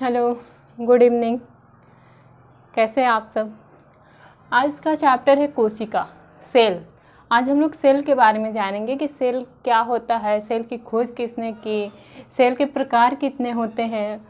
Hello, good evening. कैसे हैं आप सब। आज का चैप्टर है कोशिका, सेल। आज हम लोग सेल के बारे में जानेंगे कि सेल क्या होता है, सेल की खोज किसने की, सेल के प्रकार कितने होते हैं,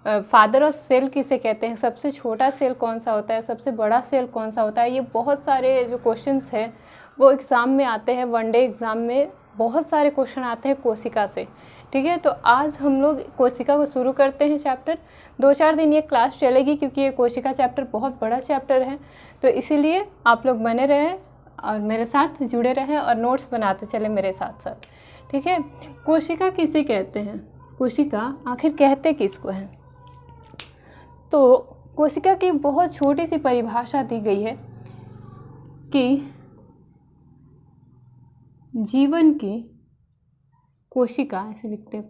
फादर ऑफ सेल किसे कहते हैं, सबसे छोटा सेल कौन सा होता है, सबसे बड़ा सेल कौन सा होता है। ये बहुत सारे जो क्वेश्चंस हैं वो एग्ज़ाम में आते हैं, वनडे एग्ज़ाम में बहुत सारे क्वेश्चन आते हैं कोशिका से। ठीक है, तो आज हम लोग कोशिका को शुरू करते हैं चैप्टर। 2-4 दिन ये क्लास चलेगी क्योंकि ये कोशिका चैप्टर बहुत बड़ा चैप्टर है, तो इसीलिए आप लोग बने रहें और मेरे साथ जुड़े रहें और नोट्स बनाते चले मेरे साथ साथ। ठीक है, कोशिका किसे कहते हैं, कोशिका आखिर कहते किसको हैं। तो कोशिका की बहुत छोटी सी परिभाषा दी गई है कि जीवन की कोशिका, ऐसे लिखते हैं,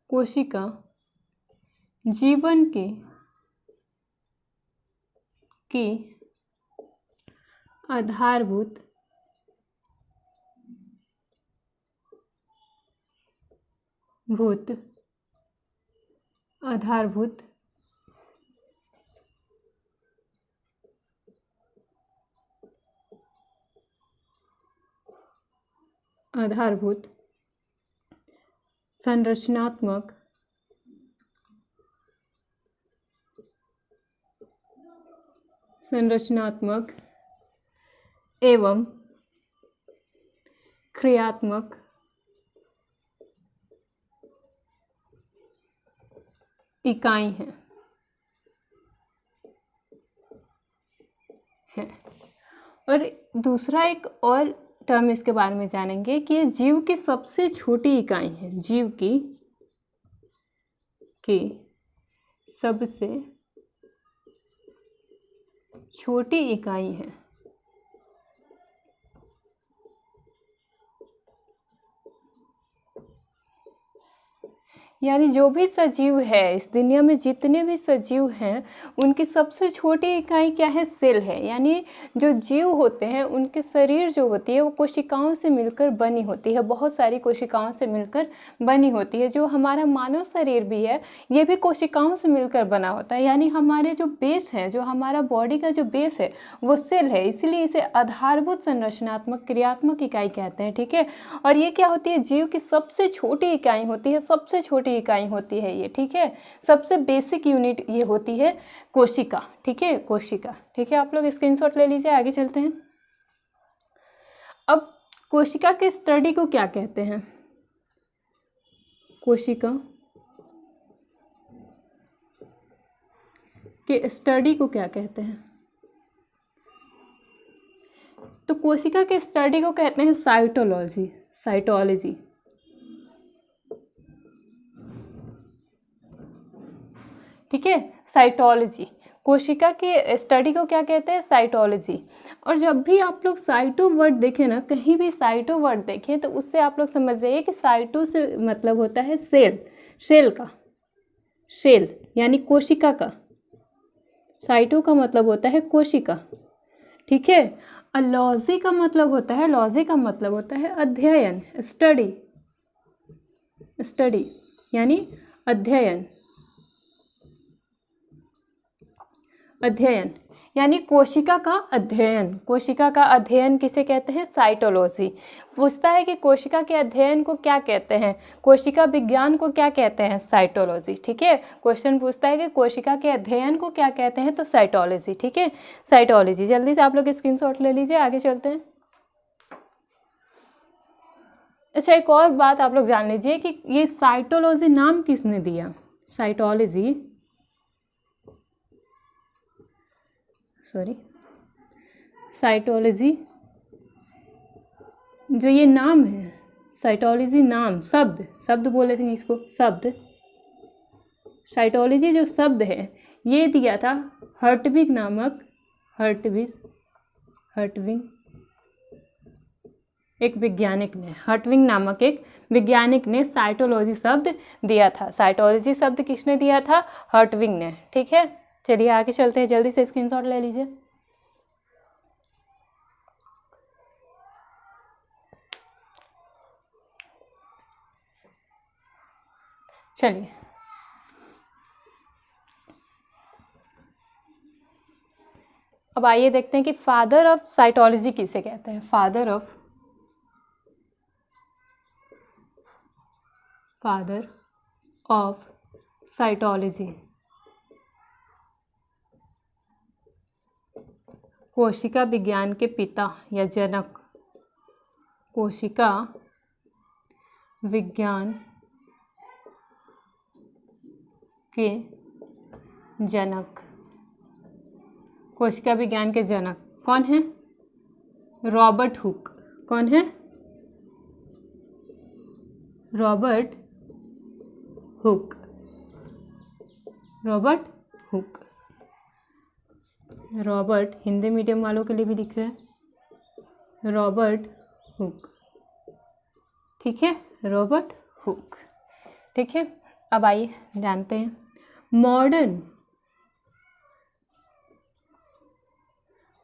कोशिका जीवन की आधारभूत संरचनात्मक एवं क्रियात्मक इकाई है। और दूसरा एक और टर्म इसके बारे में जानेंगे कि ये जीव की सबसे छोटी इकाई है, जीव की सबसे छोटी इकाई है। यानी जो भी सजीव है इस दुनिया में, जितने भी सजीव हैं उनकी सबसे छोटी इकाई क्या है, सेल है। यानी जो जीव होते हैं उनके शरीर जो होती है वो कोशिकाओं से मिलकर बनी होती है, बहुत सारी कोशिकाओं से मिलकर बनी होती है। जो हमारा मानव शरीर भी है ये भी कोशिकाओं से मिलकर बना होता है। यानी हमारे जो बेस है, जो हमारा बॉडी का जो बेस है वो सेल है, इसीलिए इसे आधारभूत संरचनात्मक क्रियात्मक इकाई कहते हैं। ठीक है, और ये क्या होती है, जीव की सबसे छोटी इकाई होती है, सबसे छोटी इकाई होती है ये। ठीक है, सबसे बेसिक यूनिट ये होती है कोशिका। ठीक है, कोशिका। ठीक है, आप लोग स्क्रीनशॉट ले लीजिए, आगे चलते हैं। अब कोशिका के स्टडी को क्या कहते हैं, कोशिका के स्टडी को क्या कहते हैं। तो कोशिका के स्टडी को कहते हैं साइटोलॉजी। ठीक है, साइटोलॉजी। कोशिका के स्टडी को क्या कहते हैं, साइटोलॉजी। और जब भी आप लोग साइटो वर्ड देखें ना, कहीं भी साइटो वर्ड देखें तो उससे आप लोग समझ जाइए कि साइटो से मतलब होता है सेल का, सेल यानी कोशिका का। साइटो का मतलब होता है कोशिका। ठीक है, और लॉजी का मतलब होता है अध्ययन, स्टडी यानी अध्ययन यानी कोशिका का अध्ययन किसे कहते हैं, साइटोलॉजी। पूछता है कि कोशिका के अध्ययन को क्या कहते हैं, कोशिका विज्ञान को क्या कहते हैं, साइटोलॉजी। ठीक है, क्वेश्चन पूछता है कि कोशिका के अध्ययन को क्या कहते हैं, तो साइटोलॉजी। ठीक है, साइटोलॉजी। जल्दी से आप लोग स्क्रीनशॉट ले लीजिए, आगे चलते हैं। अच्छा, एक और बात आप लोग जान लीजिए कि ये साइटोलॉजी नाम किसने दिया, साइटोलॉजी जो ये नाम है, साइटोलॉजी नाम, शब्द बोले थे इसको, साइटोलॉजी जो शब्द है ये दिया था हर्टविग नामक एक वैज्ञानिक ने साइटोलॉजी शब्द दिया था। साइटोलॉजी शब्द किसने दिया था, हर्टविग ने। ठीक है, चलिए आगे चलते हैं, जल्दी से स्क्रीनशॉट ले लीजिए। चलिए अब आइए देखते हैं कि फादर ऑफ साइटोलॉजी किसे कहते हैं। फादर ऑफ साइटोलॉजी, कोशिका विज्ञान के पिता या जनक, कोशिका विज्ञान के जनक, कोशिका विज्ञान के जनक कौन है? Robert Hooke. कौन है? Robert Hooke. Robert Hooke. Robert Hindi medium वालों के लिए भी लिख रहे हैं, रॉबर्ट हुक। ठीक है, रॉबर्ट हुक। ठीक है, अब आइए जानते हैं modern,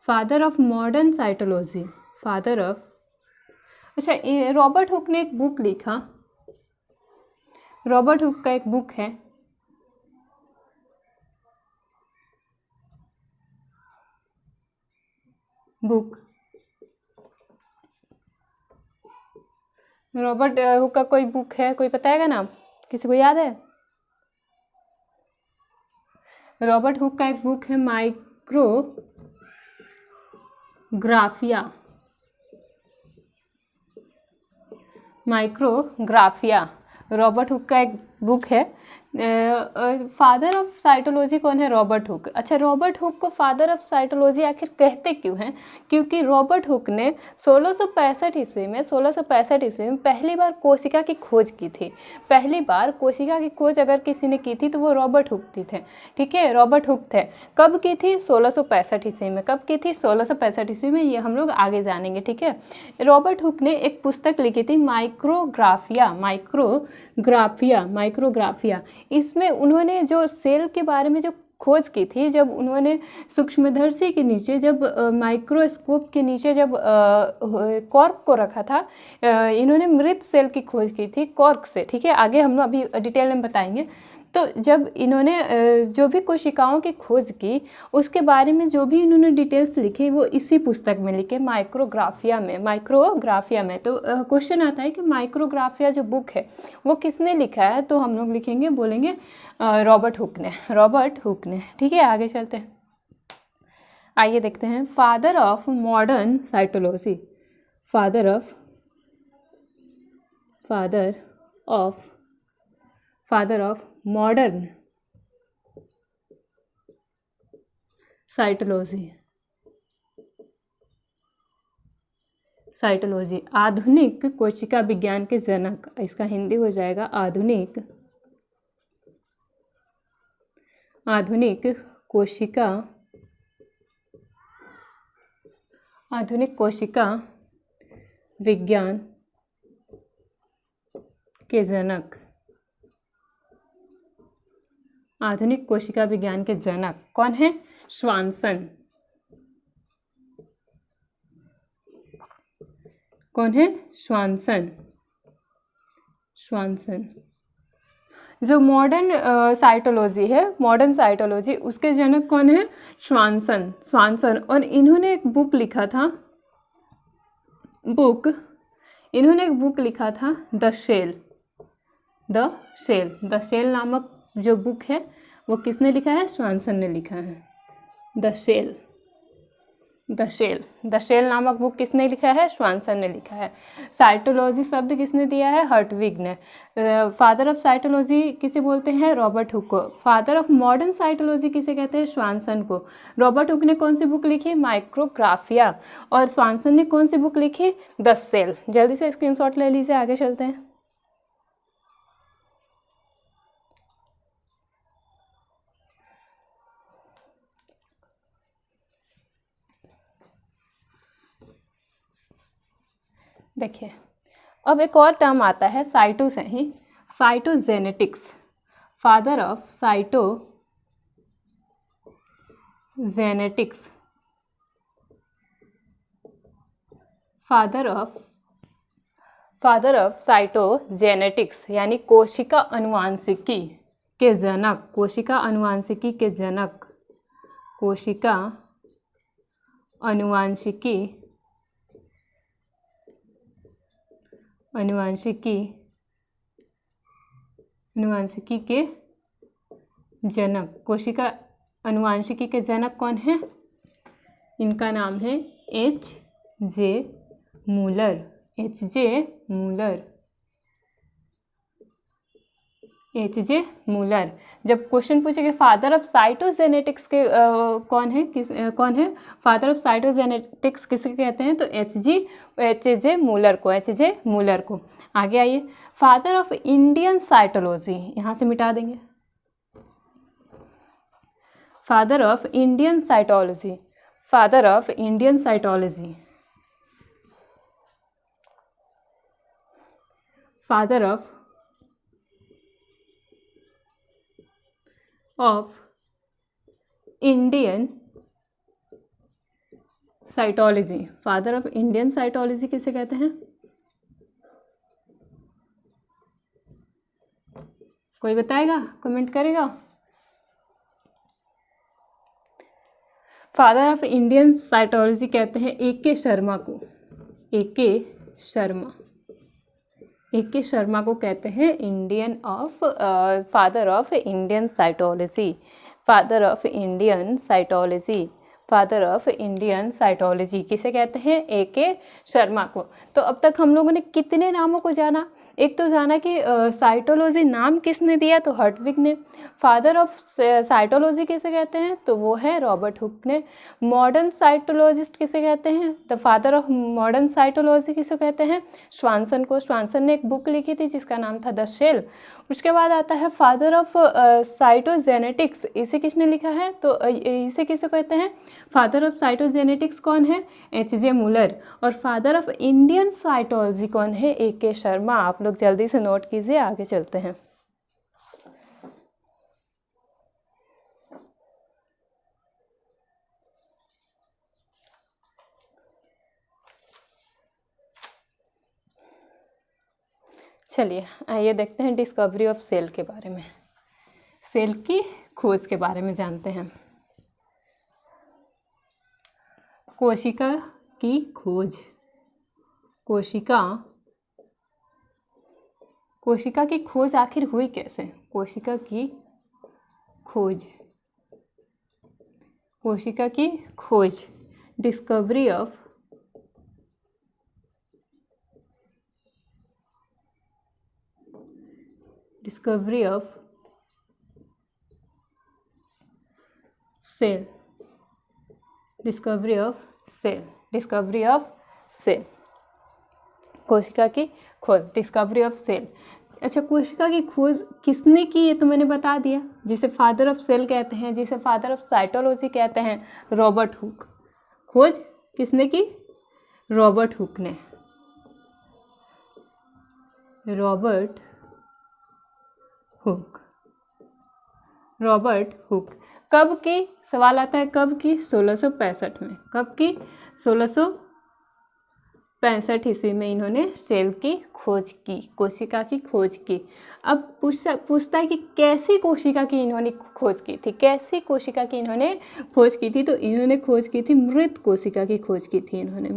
father of modern cytology, father of, अच्छा रॉबर्ट हुक ने एक बुक लिखा, रॉबर्ट हुक का एक बुक है, बुक, रॉबर्ट हुक का कोई बुक है, कोई बताएगा नाम? किसी को याद है? रॉबर्ट हुक का एक बुक है माइक्रोग्राफिया, माइक्रोग्राफिया, रॉबर्ट हुक का एक बुक है। फादर ऑफ साइटोलॉजी कौन है? Robert Hooke. अच्छा, रॉबर्ट हुक को फादर ऑफ साइटोलॉजी आखिर कहते क्यों हैं? क्योंकि रॉबर्ट हुक ने 1665 ईस्वी में, 1665 ईस्वी में पहली बार कोशिका की खोज की थी। पहली बार कोशिका की खोज अगर किसी ने की थी तो वो रॉबर्ट हुक थे। ठीक है, रॉबर्ट हुक थे। कब की थी? 1665 ईस्वी में। कब की थी? 1665 ईस्वी में। ये हम लोग आगे जानेंगे। ठीक है, रॉबर्ट हुक ने एक पुस्तक लिखी थी माइक्रोग्राफिया, माइक्रोग्राफिया, माइक्रोग्राफिया। इसमें उन्होंने जो सेल के बारे में जो खोज की थी, जब उन्होंने सूक्ष्मदर्शी के नीचे, जब माइक्रोस्कोप के नीचे जब कॉर्क को रखा था, इन्होंने मृत सेल की खोज की थी कॉर्क से। ठीक है, आगे हम लोग अभी डिटेल में बताएंगे। तो जब इन्होंने जो भी कोशिकाओं की खोज की, उसके बारे में जो भी इन्होंने डिटेल्स लिखी वो इसी पुस्तक में लिखे, माइक्रोग्राफिया में, माइक्रोग्राफिया में। तो क्वेश्चन आता है कि माइक्रोग्राफिया जो बुक है वो किसने लिखा है? तो हम लोग लिखेंगे, बोलेंगे रॉबर्ट हुक ने, रॉबर्ट हुक ने। ठीक है, आगे चलते हैं। आइए देखते हैं father of modern cytology, father of modern cytology, cytology, आधुनिक कोशिका विज्ञान के जनक। इसका हिंदी हो जाएगा आधुनिक कोशिका विज्ञान के जनक, आधुनिक कोशिका विज्ञान के जनक कौन है? श्वानसन। कौन है? श्वानसन। श्वानसन। जो मॉडर्न साइटोलॉजी है, मॉडर्न साइटोलॉजी, उसके जनक कौन है? श्वानसन, श्वानसन। और इन्होंने एक बुक लिखा था, इन्होंने एक बुक लिखा था द सेल नामक जो बुक है वो किसने लिखा है? श्वानसन ने लिखा है। द सेल नामक बुक किसने लिखा है? श्वानसन ने लिखा है। साइटोलॉजी शब्द किसने दिया है? हर्टविग ने। फादर ऑफ साइटोलॉजी किसे बोलते हैं? रॉबर्ट हुक को। फादर ऑफ मॉडर्न साइटोलॉजी किसे कहते हैं? श्वानसन को। रॉबर्ट हुक ने कौन सी बुक लिखी? माइक्रोग्राफिया। और श्वानसन ने कौन सी बुक लिखी? The cell. जल्दी से स्क्रीनशॉट ले लीजिए, आगे चलते हैं। देखिए, अब एक और टर्म आता है साइटो से ही, cytogenetics. Father of cytogenetics, father of father of cytogenetics यानी कोशिका अनुवांशिकी के जनक, कोशिका अनुवांशिकी के जनक, कोशिका अनुवांशिकी के जनक, कोशिका अनुवांशिकी के जनक कौन है? इनका नाम है H.J. Müller, H.J. मूलर। जब क्वेश्चन पूछेगा फादर ऑफ साइटोजेनेटिक्स के कौन है फादर ऑफ साइटोजेनेटिक्स किसे कहते हैं? तो H.J. मूलर को। आगे आइए, फादर ऑफ इंडियन साइटोलॉजी, यहाँ से मिटा देंगे, father of Indian cytology, father of Indian cytology, father of Indian cytology, father of Indian cytology किसे कहते हैं? कोई बताएगा, कमेंट करेगा? फादर ऑफ इंडियन साइटोलॉजी कहते हैं A.K. शर्मा को, A.K. शर्मा को कहते हैं father of Indian cytology, father of Indian cytology किसे कहते हैं? A.K. शर्मा को। तो अब तक हम लोगों ने कितने नामों को जाना? एक तो जाना कि साइटोलॉजी नाम किसने दिया, तो हर्टविग ने। फादर ऑफ साइटोलॉजी किसे कहते हैं? तो वो है रॉबर्ट हुक ने। मॉडर्न साइटोलॉजिस्ट किसे कहते हैं? The father of modern cytology किसे कहते हैं? स्वानसन को। स्वानसन ने एक बुक लिखी थी जिसका नाम था द शेल। उसके बाद आता है फादर ऑफ साइटोजेनेटिक्स, इसे किसने लिखा है? तो इसे किसे कहते हैं? फादर ऑफ साइटोजेनेटिक्स कौन है? H.J. मूलर। और फादर ऑफ इंडियन साइटोलॉजी कौन है? A.K. शर्मा। आप लोग जल्दी से नोट कीजिए, आगे चलते हैं। चलिए आइए देखते हैं डिस्कवरी ऑफ सेल के बारे में, सेल की खोज के बारे में जानते हैं। कोशिका की खोज, कोशिका की खोज आखिर हुई कैसे? कोशिका की खोज, डिस्कवरी ऑफ सेल, कोशिका की खोज, डिस्कवरी ऑफ सेल। अच्छा, कोशिका की खोज किसने की ये तो मैंने बता दिया, जिसे फादर ऑफ सेल कहते हैं, जिसे फादर ऑफ साइटोलॉजी कहते हैं, रॉबर्ट हुक। खोज किसने की? रॉबर्ट हुक ने। Robert Hooke. कब की? सवाल आता है कब की? 1665 में। कब की? 1665 ईस्वी में इन्होंने सेल की खोज की, कोशिका की खोज की। अब पूछता है कि कैसी कोशिका की इन्होंने खोज की थी? कैसी कोशिका की इन्होंने खोज की थी? तो इन्होंने खोज की थी मृत कोशिका की खोज की थी इन्होंने,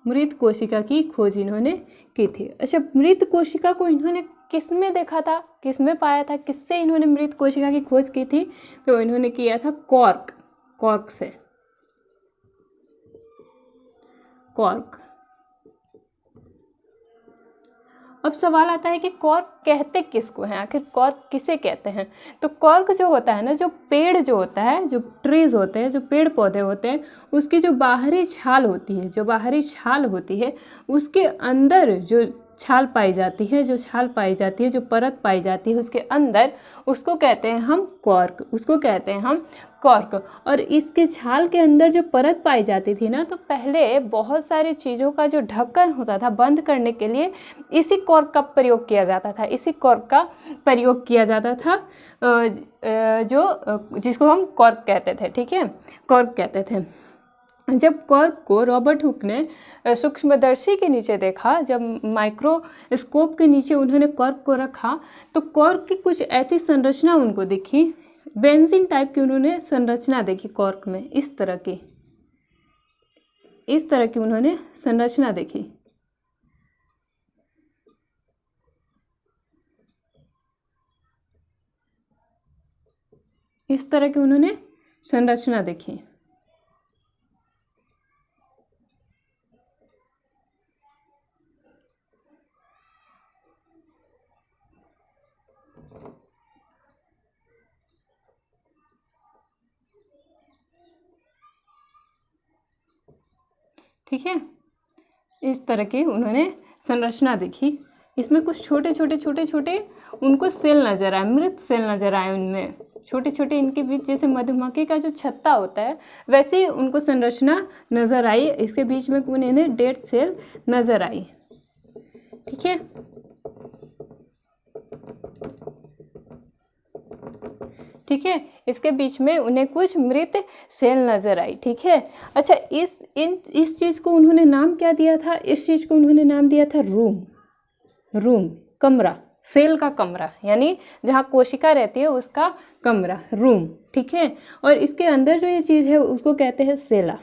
मृत कोशिका की खोज इन्होंने की थी। अच्छा, मृत कोशिका को इन्होंने किस में देखा था, किस में पाया था, किससे इन्होंने मृत कोशिका की खोज की थी? तो इन्होंने किया था कॉर्क से। अब सवाल आता है कि कॉर्क कहते किसको हैं? आखिर कॉर्क किसे कहते हैं? तो कॉर्क जो होता है ना, जो पेड़ जो होता है, जो ट्रीज होते हैं, जो पेड़ पौधे होते हैं, उसकी जो बाहरी छाल होती है, उसके अंदर जो छाल पाई जाती है, जो परत पाई जाती है उसके अंदर, उसको कहते हैं हम कॉर्क। और इसके छाल के अंदर जो परत पाई जाती थी ना, तो पहले बहुत सारी चीज़ों का जो ढक्कन होता था बंद करने के लिए इसी कॉर्क का प्रयोग किया जाता था, जो जिसको हम कॉर्क कहते थे। ठीक है, कॉर्क कहते थे। जब कॉर्क को रॉबर्ट हुक ने सूक्ष्मदर्शी के नीचे देखा, जब माइक्रोस्कोप के नीचे उन्होंने कॉर्क को रखा, तो कॉर्क की कुछ ऐसी संरचना उनको दिखी, बेंजीन टाइप की उन्होंने संरचना देखी कॉर्क में, इस तरह की उन्होंने संरचना देखी। इस तरह की उन्होंने संरचना देखी। ठीक है, इस तरह की उन्होंने संरचना देखी। इसमें कुछ छोटे छोटे उनको सेल नजर आए, मृत सेल नजर आए, उनमें छोटे छोटे, इनके बीच जैसे मधुमक्खी का जो छत्ता होता है वैसे ही उनको संरचना नजर आई। इसके बीच में उन्हें डेड सेल नजर आई। ठीक है, ठीक है, इसके बीच में उन्हें कुछ मृत सेल नजर आई। ठीक है, अच्छा, इस चीज़ को उन्होंने नाम क्या दिया था? इस चीज़ को उन्होंने नाम दिया था रूम, कमरा, सेल का कमरा, यानी जहाँ कोशिका रहती है उसका कमरा, रूम। ठीक है, और इसके अंदर जो ये चीज़ है उसको कहते हैं सेला।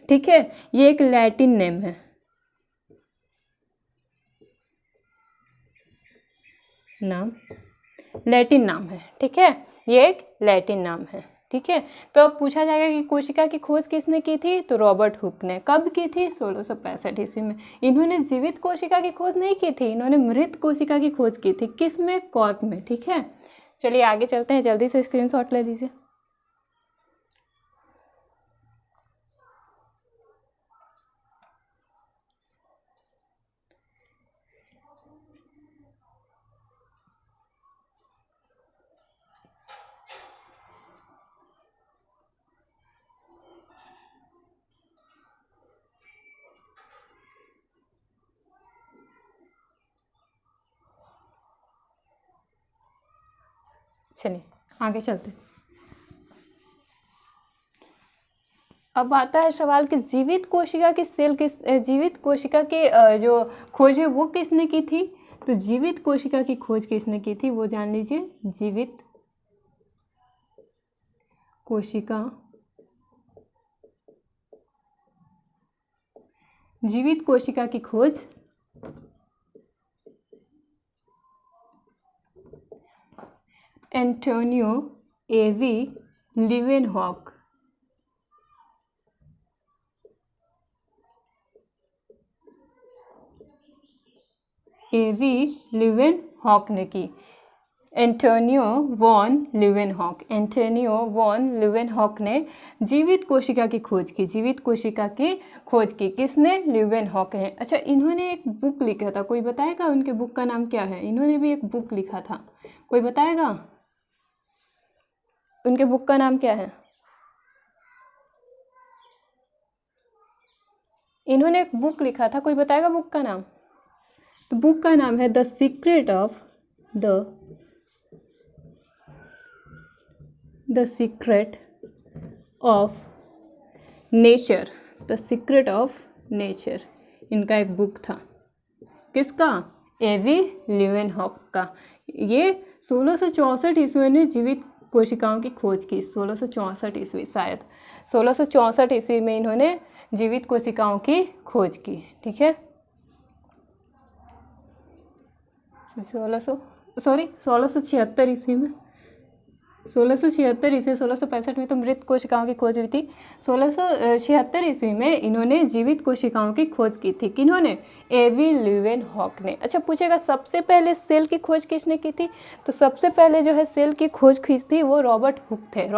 ठीक है, ये एक लैटिन नेम है, लैटिन नाम है। ठीक है, ये एक लैटिन नाम है। ठीक है, तो अब पूछा जाएगा कि कोशिका की खोज किसने की थी? तो रॉबर्ट हुक ने। कब की थी? 1665 ईस्वी में। इन्होंने जीवित कोशिका की खोज नहीं की थी, इन्होंने मृत कोशिका की खोज की थी। किस में? कॉर्क में। ठीक है, चलिए आगे चलते हैं, जल्दी से स्क्रीनशॉट ले लीजिए। चलिए आगे चलते। अब आता है सवाल कि जीवित कोशिका की जो खोज है वो किसने की थी? तो जीवित कोशिका की खोज किसने की थी वो जान लीजिए। जीवित कोशिका की खोज एंटोनियो एवी लीवेनहॉक ने की। एंटोनियो वॉन लीवेनहॉक ने जीवित कोशिका की खोज की। किसने? लीवेनहॉक ने। अच्छा, इन्होंने एक बुक लिखा था, कोई बताएगा उनके बुक का नाम क्या है? इन्होंने भी एक बुक लिखा था, कोई बताएगा उनके बुक का नाम क्या है? इन्होंने एक बुक लिखा था, कोई बताएगा बुक का नाम? तो बुक का नाम है द सीक्रेट ऑफ नेचर। इनका एक बुक था, किसका? एवी लीवेनहॉक का। ये 1664 ईस्वी में जीवित कोशिकाओं की खोज की। 1664 ईस्वी, शायद 1664 ईस्वी में इन्होंने जीवित कोशिकाओं की खोज की। ठीक है, 1676 ईस्वी में, 1676 ईस्वी, 1665 में तो मृत कोशिकाओं की खोज हुई थी। 1676 ईस्वी में इन्होंने जीवित कोशिकाओं की खोज की थी। किन्होंने? एवी लीवेनहॉक ने। अच्छा, पूछेगा सबसे पहले सेल की खोज किसने की थी? तो सबसे पहले जो है सेल की खोज की थी वो रॉबर्ट हुक थे।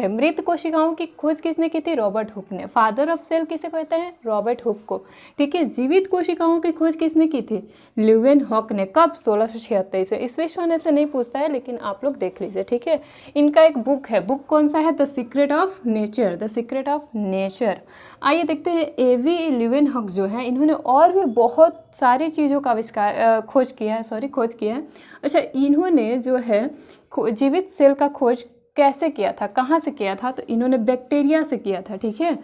मृत कोशिकाओं की खोज किसने की थी? रॉबर्ट हुक ने। फादर ऑफ सेल किसे कहते हैं? रॉबर्ट हुक को। ठीक है, जीवित कोशिकाओं की खोज किसने की थी? लीवेनहॉक ने। कब? 1676 से। इस विषय में से नहीं पूछता है, लेकिन आप लोग देख लीजिए। ठीक है, इनका एक बुक है, बुक कौन सा है? The secret of nature. आइए देखते हैं, एवी लीवेनहॉक जो है इन्होंने और भी बहुत सारी चीज़ों का खोज किया है। अच्छा, इन्होंने जो है जीवित सेल का खोज कैसे किया था, कहाँ से किया था, तो इन्होंने बैक्टीरिया से किया था। ठीक है,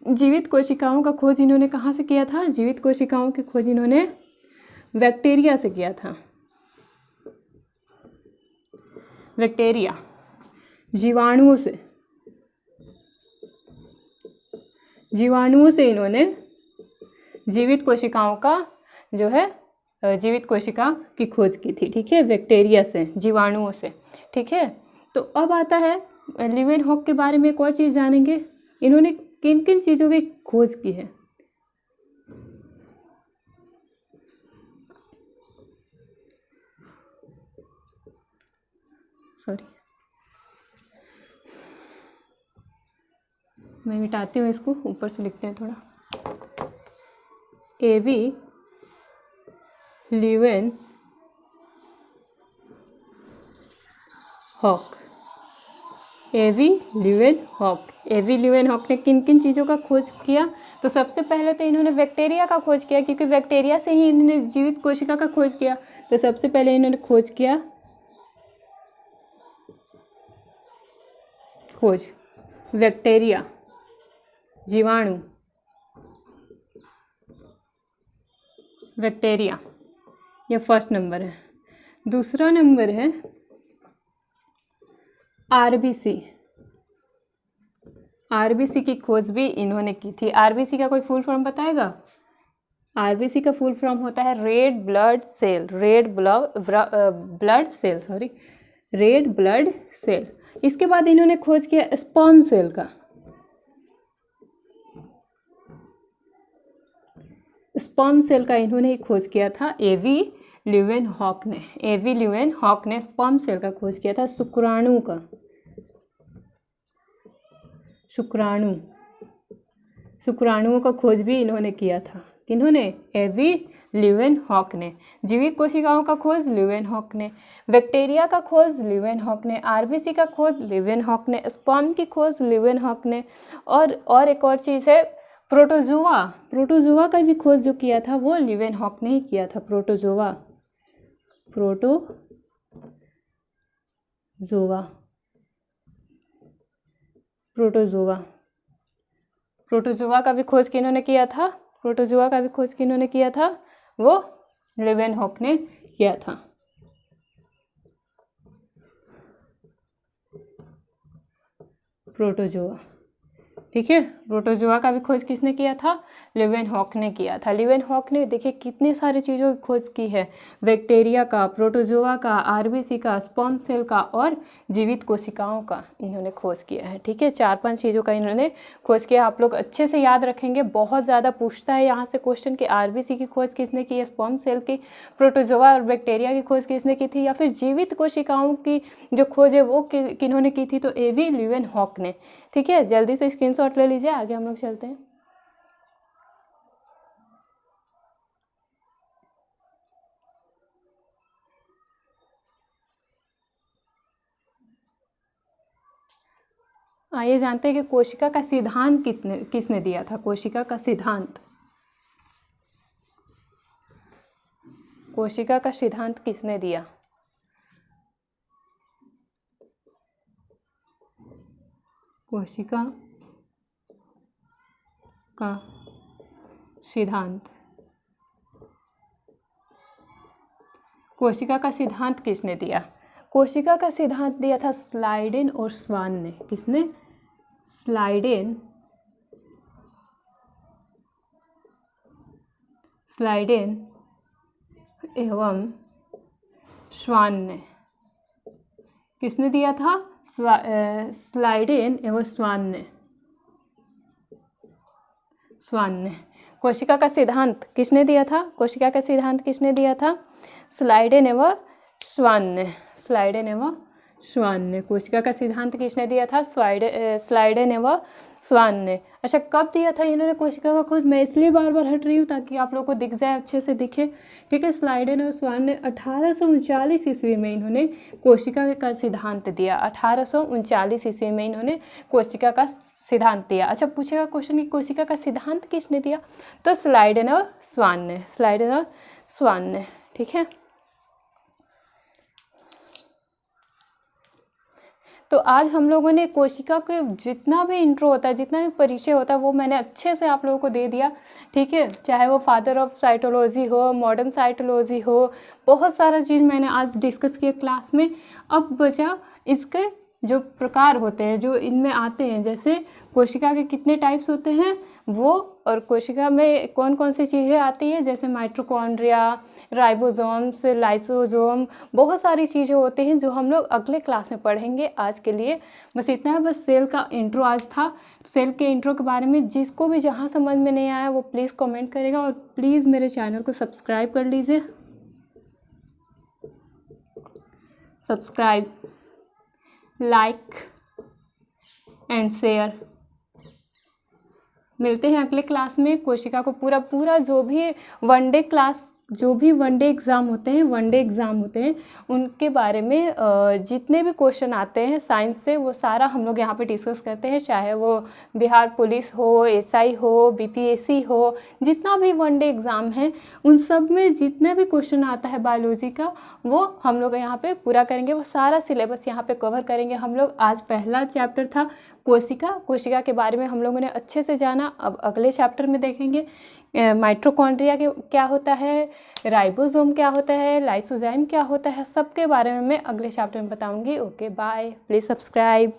जीवित कोशिकाओं का खोज इन्होंने कहाँ से किया था, जीवित कोशिकाओं की खोज इन्होंने बैक्टीरिया से किया था। बैक्टीरिया, जीवाणुओं से इन्होंने जीवित कोशिकाओं का जो है जीवित कोशिका की खोज की थी। ठीक है, बैक्टीरिया से, जीवाणुओं से। ठीक है, तो अब आता है लीवेनहॉक के बारे में एक और चीज़ जानेंगे। इन्होंने किन किन चीज़ों की खोज की है। सॉरी, मैं मिटाती हूँ इसको, ऊपर से लिखते हैं थोड़ा। एवी लीवेनहॉक, एवी लीवेनहॉक ने किन किन चीज़ों का खोज किया। तो सबसे पहले तो इन्होंने बैक्टीरिया का खोज किया, क्योंकि बैक्टीरिया से ही इन्होंने जीवित कोशिका का खोज किया। तो सबसे पहले इन्होंने खोज बैक्टीरिया, जीवाणु, बैक्टीरिया, ये फर्स्ट नंबर है। दूसरा नंबर है आरबीसी की खोज भी इन्होंने की थी। आरबीसी का कोई फुल फॉर्म बताएगा? आरबीसी का फुल फॉर्म होता है रेड ब्लड सेल। इसके बाद इन्होंने खोज किया स्पर्म सेल का। स्पर्म सेल का इन्होंने खोज किया था एवी लीवेनहॉक ने स्पर्म सेल का खोज किया था। शुक्राणुओं का खोज भी इन्होंने किया था। किन्होंने? एवी लीवेनहॉक ने। जीवित कोशिकाओं का खोज लीवेनहॉक ने, बैक्टीरिया का खोज लीवेनहॉक ने, आरबीसी का खोज लीवेनहॉक ने, स्पर्म की खोज लीवेनहॉक ने, और एक और चीज़ है प्रोटोजोआ का भी खोज जो किया था वो लीवेनहॉक ने ही किया था। प्रोटोजोआ का भी खोज किन्होंने किया था? वो लीवेनहॉक ने किया था। प्रोटोजोआ, ठीक है, प्रोटोजोआ का भी खोज किसने किया था? लीवेनहॉक ने किया था। लीवेनहॉक ने देखिए कितने सारे चीज़ों की खोज की है, बैक्टीरिया का, प्रोटोजोआ का, आरबीसी का, स्पर्म सेल का और जीवित कोशिकाओं का इन्होंने खोज किया है। ठीक है, 4-5 चीज़ों का इन्होंने खोज किया। आप लोग अच्छे से याद रखेंगे, बहुत ज़्यादा पूछता है यहाँ से क्वेश्चन कि आरबीसी की खोज किसने की है, स्पर्म सेल की, प्रोटोजोआ और बैक्टीरिया की खोज किसने की थी, या फिर जीवित कोशिकाओं की जो खोज है वो किन्होंने की थी, तो एवी लीवेनहॉक ने। ठीक है, जल्दी से स्क्रीनशॉट ले लीजिए, आगे हम लोग चलते हैं। आइए जानते हैं कि कोशिका का सिद्धांत किसने दिया था। कोशिका का सिद्धांत किसने दिया? कोशिका का सिद्धांत किसने दिया? कोशिका का सिद्धांत दिया था स्लाइडेन और स्वान ने। किसने? स्लाइडेन एवं स्वान ने। किसने दिया था? स्लाइडेन एवं स्वान ने। कोशिका का सिद्धांत किसने दिया था? स्लाइडेन एवं स्वान ने। कोशिका का सिद्धांत किसने दिया था? स्लाइडेन एवं स्वान ने। अच्छा, कब दिया था इन्होंने कोशिका का खोज? मैं इसलिए बार बार हट रही हूँ ताकि आप लोगों को दिख जाए, अच्छे से दिखे। ठीक है, स्लाइडेन और स्वान ने 1839 ईस्वी में इन्होंने कोशिका का सिद्धांत दिया। 1839 ईस्वी में इन्होंने कोशिका का सिद्धांत दिया। अच्छा, पूछेगा क्वेश्चन कि कोशिका का सिद्धांत किसने दिया, तो स्लाइडेन और स्वान ने। ठीक है, तो आज हम लोगों ने कोशिका के जितना भी इंट्रो होता है, जितना भी परिचय होता है, वो मैंने अच्छे से आप लोगों को दे दिया, ठीक है। चाहे वो फादर ऑफ साइटोलॉजी हो, मॉडर्न साइटोलॉजी हो, बहुत सारा चीज़ मैंने आज डिस्कस किया क्लास में। अब बचा इसके जो प्रकार होते हैं जो इनमें आते हैं, जैसे कोशिका के कितने टाइप्स होते हैं वो, और कोशिका में कौन कौन सी चीज़ें आती हैं, जैसे माइटोकॉन्ड्रिया, राइबोसोम्स, लाइसोसोम, बहुत सारी चीज़ें होती हैं जो हम लोग अगले क्लास में पढ़ेंगे। आज के लिए बस इतना है, बस सेल का इंट्रो आज था। सेल के इंट्रो के बारे में जिसको भी जहाँ समझ में नहीं आया वो प्लीज़ कमेंट करेगा, और प्लीज़ मेरे चैनल को सब्सक्राइब कर लीजिए। Subscribe, like and share. मिलते हैं अगले क्लास में। कोशिका को पूरा जो भी वनडे एग्ज़ाम होते हैं उनके बारे में जितने भी क्वेश्चन आते हैं साइंस से, वो सारा हम लोग यहाँ पे डिस्कस करते हैं। चाहे वो बिहार पुलिस हो, एसआई हो, बीपीएससी हो, जितना भी वनडे एग्ज़ाम है उन सब में जितने भी क्वेश्चन आता है बायोलॉजी का, वो हम लोग यहाँ पे पूरा करेंगे। वो सारा सिलेबस यहाँ पे कवर करेंगे हम लोग। आज पहला चैप्टर था कोशिका के बारे में हम लोगों ने अच्छे से जाना। अब अगले चैप्टर में देखेंगे माइटोकॉन्ड्रिया के क्या होता है, राइबोसोम क्या होता है, लाइसोजाइम क्या होता है, सबके बारे में मैं अगले चैप्टर में बताऊंगी। Okay bye, please subscribe.